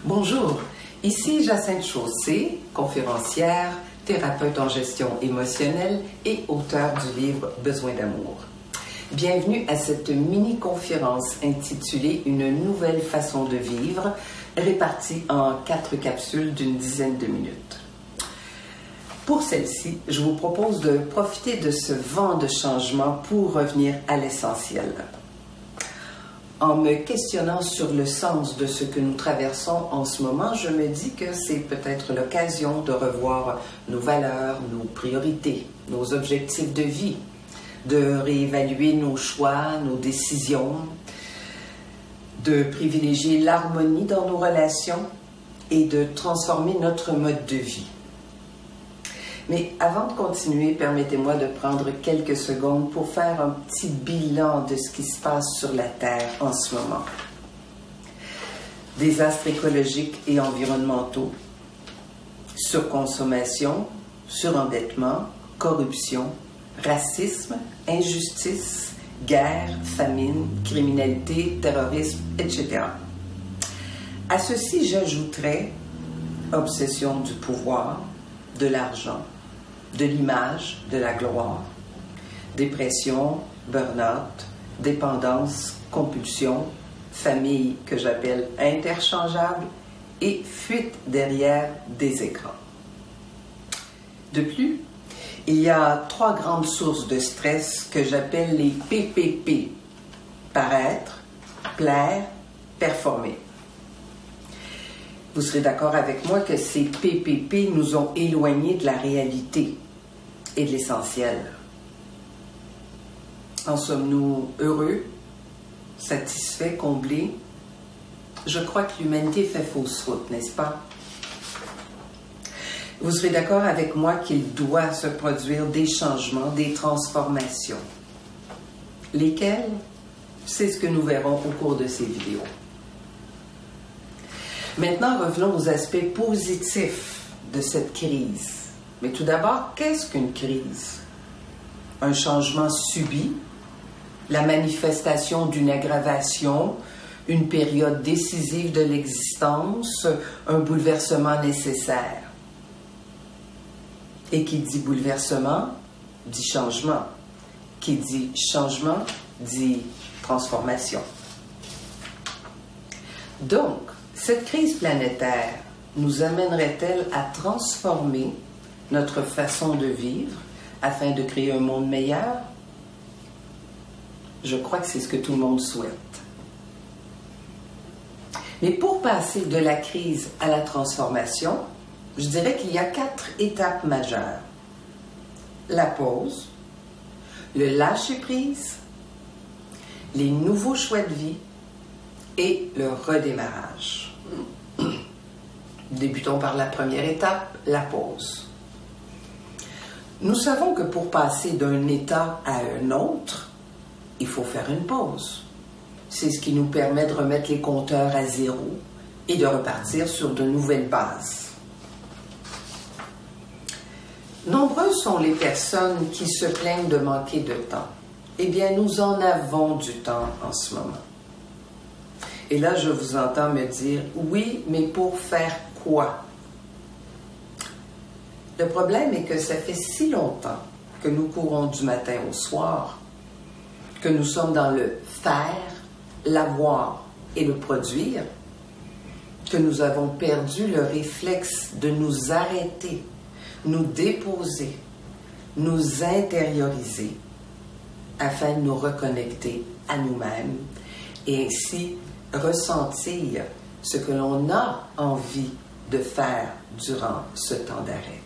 Bonjour, ici Jacinthe Chaussé, conférencière, thérapeute en gestion émotionnelle et auteure du livre Besoin d'amour. Bienvenue à cette mini-conférence intitulée Une nouvelle façon de vivre, répartie en 4 capsules d'une dizaine de minutes. Pour celle-ci, je vous propose de profiter de ce vent de changement pour revenir à l'essentiel. En me questionnant sur le sens de ce que nous traversons en ce moment, je me dis que c'est peut-être l'occasion de revoir nos valeurs, nos priorités, nos objectifs de vie, de réévaluer nos choix, nos décisions, de privilégier l'harmonie dans nos relations et de transformer notre mode de vie. Mais avant de continuer, permettez-moi de prendre quelques secondes pour faire un petit bilan de ce qui se passe sur la Terre en ce moment. Désastres écologiques et environnementaux, surconsommation, surendettement, corruption, racisme, injustice, guerre, famine, criminalité, terrorisme, etc. À ceci, j'ajouterais obsession du pouvoir, de l'argent, de l'image, de la gloire, dépression, burn-out, dépendance, compulsion, famille que j'appelle interchangeable et fuite derrière des écrans. De plus, il y a 3 grandes sources de stress que j'appelle les PPP. Paraître, plaire, performer. Vous serez d'accord avec moi que ces PPP nous ont éloignés de la réalité et de l'essentiel. En sommes-nous heureux, satisfaits, comblés? Je crois que l'humanité fait fausse route, n'est-ce pas? Vous serez d'accord avec moi qu'il doit se produire des changements, des transformations. Lesquels? C'est ce que nous verrons au cours de ces vidéos. Maintenant, revenons aux aspects positifs de cette crise. Mais tout d'abord, qu'est-ce qu'une crise? Un changement subi, la manifestation d'une aggravation, une période décisive de l'existence, un bouleversement nécessaire. Et qui dit bouleversement, dit changement. Qui dit changement, dit transformation. Donc, cette crise planétaire nous amènerait-elle à transformer notre façon de vivre afin de créer un monde meilleur? Je crois que c'est ce que tout le monde souhaite. Mais pour passer de la crise à la transformation, je dirais qu'il y a 4 étapes majeures. La pause, le lâcher-prise, les nouveaux choix de vie et le redémarrage. Débutons par la première étape, la pause. Nous savons que pour passer d'un état à un autre, il faut faire une pause. C'est ce qui nous permet de remettre les compteurs à zéro et de repartir sur de nouvelles bases. Nombreuses sont les personnes qui se plaignent de manquer de temps. Eh bien, nous en avons du temps en ce moment. Et là, je vous entends me dire, oui, mais pour faire quoi? Le problème est que ça fait si longtemps que nous courons du matin au soir, que nous sommes dans le faire, l'avoir et le produire, que nous avons perdu le réflexe de nous arrêter, nous déposer, nous intérioriser, afin de nous reconnecter à nous-mêmes et ainsi ressentir ce que l'on a envie de faire durant ce temps d'arrêt.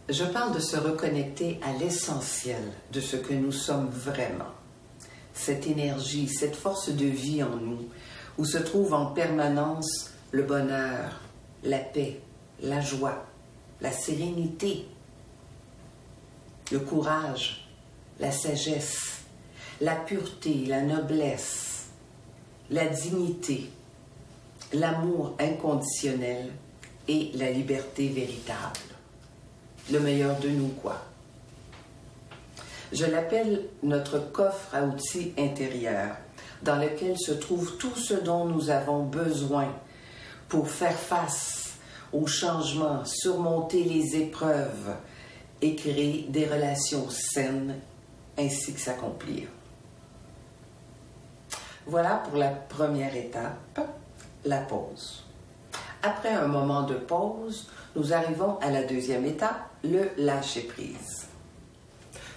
Je parle de se reconnecter à l'essentiel de ce que nous sommes vraiment. Cette énergie, cette force de vie en nous, où se trouve en permanence le bonheur, la paix, la joie, la sérénité, le courage, la sagesse, la pureté, la noblesse, la dignité, l'amour inconditionnel et la liberté véritable. Le meilleur de nous, quoi. Je l'appelle notre coffre à outils intérieur, dans lequel se trouve tout ce dont nous avons besoin pour faire face aux changements, surmonter les épreuves et créer des relations saines ainsi que s'accomplir. Voilà pour la première étape, la pause. Après un moment de pause, nous arrivons à la deuxième étape, le lâcher-prise.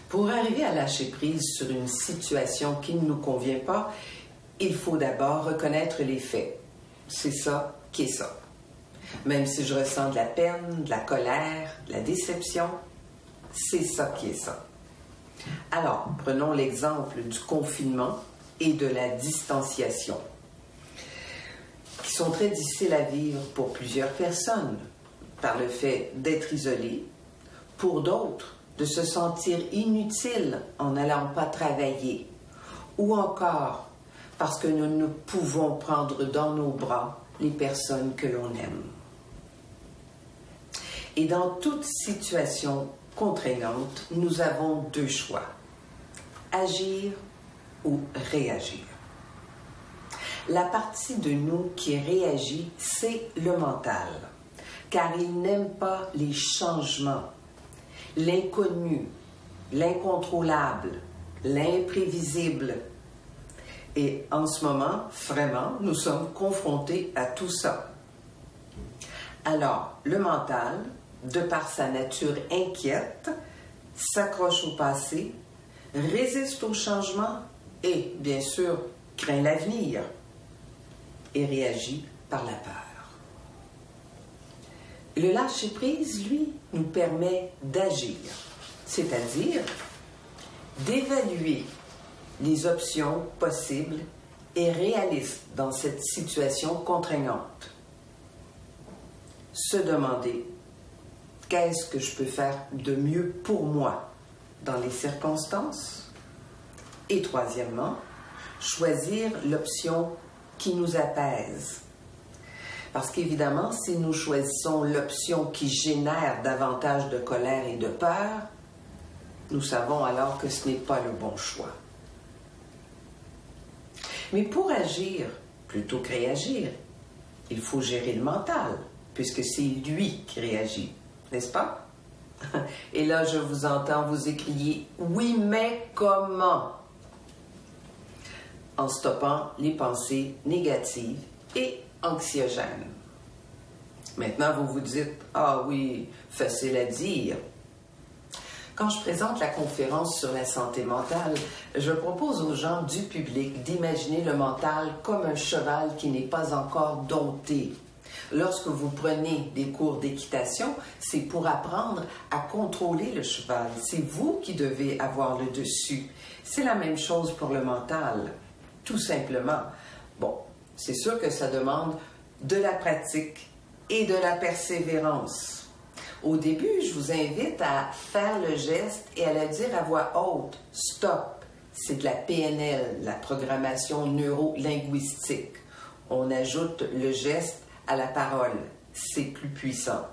Pour arriver à lâcher prise sur une situation qui ne nous convient pas, il faut d'abord reconnaître les faits. C'est ça qui est ça. Même si je ressens de la peine, de la colère, de la déception, c'est ça qui est ça. Alors, prenons l'exemple du confinement et de la distanciation, qui sont très difficiles à vivre pour plusieurs personnes, par le fait d'être isolé, pour d'autres, de se sentir inutile en n'allant pas travailler, ou encore parce que nous ne pouvons prendre dans nos bras les personnes que l'on aime. Et dans toute situation contraignante, nous avons deux choix, agir ou réagir. La partie de nous qui réagit, c'est le mental, car il n'aime pas les changements, l'inconnu, l'incontrôlable, l'imprévisible. Et en ce moment, vraiment, nous sommes confrontés à tout ça. Alors, le mental, de par sa nature inquiète, s'accroche au passé, résiste au changement et, bien sûr, craint l'avenir et réagit par la peur. Le lâcher-prise, lui, nous permet d'agir, c'est-à-dire d'évaluer les options possibles et réalistes dans cette situation contraignante. Se demander qu'est-ce que je peux faire de mieux pour moi dans les circonstances. Et troisièmement, choisir l'option qui nous apaise. Parce qu'évidemment, si nous choisissons l'option qui génère davantage de colère et de peur, nous savons alors que ce n'est pas le bon choix. Mais pour agir, plutôt que réagir, il faut gérer le mental, puisque c'est lui qui réagit, n'est-ce pas? Et là, je vous entends vous écrier « Oui, mais comment ?» en stoppant les pensées négatives et anxiogènes. Maintenant, vous vous dites « Ah oui, facile à dire ». Quand je présente la conférence sur la santé mentale, je propose aux gens du public d'imaginer le mental comme un cheval qui n'est pas encore dompté. Lorsque vous prenez des cours d'équitation, c'est pour apprendre à contrôler le cheval. C'est vous qui devez avoir le dessus. C'est la même chose pour le mental, tout simplement. Bon, c'est sûr que ça demande de la pratique et de la persévérance. Au début, je vous invite à faire le geste et à le dire à voix haute. Stop! C'est de la PNL, la programmation neuro-linguistique. On ajoute le geste à la parole. C'est plus puissant.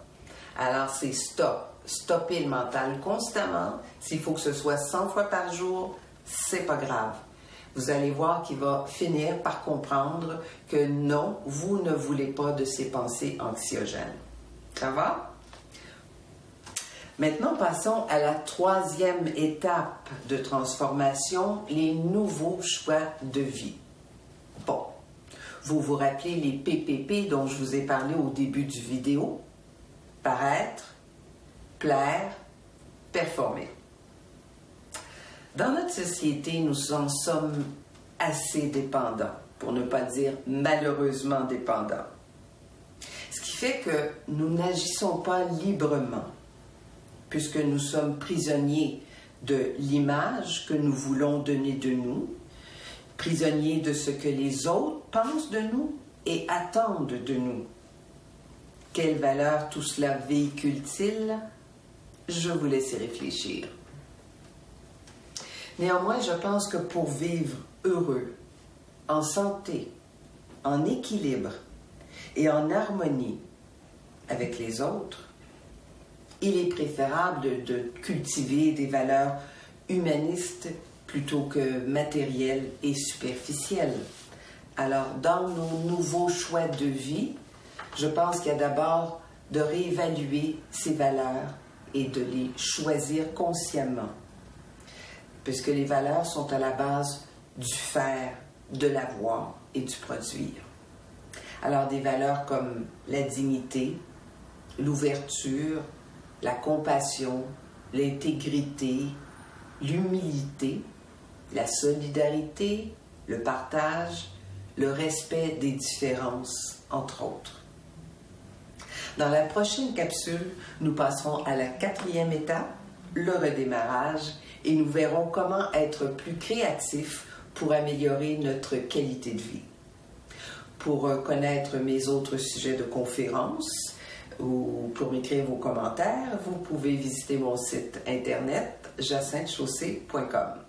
Alors, c'est stop. Stopper le mental constamment. S'il faut que ce soit 100 fois par jour, c'est pas grave. Vous allez voir qu'il va finir par comprendre que non, vous ne voulez pas de ces pensées anxiogènes. Ça va? Maintenant, passons à la troisième étape de transformation, les nouveaux choix de vie. Bon, vous vous rappelez les PPP dont je vous ai parlé au début du vidéo? Paraître, plaire, performer. Dans notre société, nous en sommes assez dépendants, pour ne pas dire malheureusement dépendants. Ce qui fait que nous n'agissons pas librement, puisque nous sommes prisonniers de l'image que nous voulons donner de nous, prisonniers de ce que les autres pensent de nous et attendent de nous. Quelle valeur tout cela véhicule-t-il? Je vous laisse y réfléchir. Néanmoins, je pense que pour vivre heureux, en santé, en équilibre et en harmonie avec les autres, il est préférable de cultiver des valeurs humanistes plutôt que matérielles et superficielles. Alors, dans nos nouveaux choix de vie, Je pense qu'il y a d'abord de réévaluer ces valeurs et de les choisir consciemment, puisque les valeurs sont à la base du faire, de l'avoir et du produire. Alors des valeurs comme la dignité, l'ouverture, la compassion, l'intégrité, l'humilité, la solidarité, le partage, le respect des différences, entre autres. Dans la prochaine capsule, nous passerons à la 4e étape, le redémarrage, et nous verrons comment être plus créatifs pour améliorer notre qualité de vie. Pour connaître mes autres sujets de conférences ou pour m'écrire vos commentaires, vous pouvez visiter mon site internet jacintechaussée.com.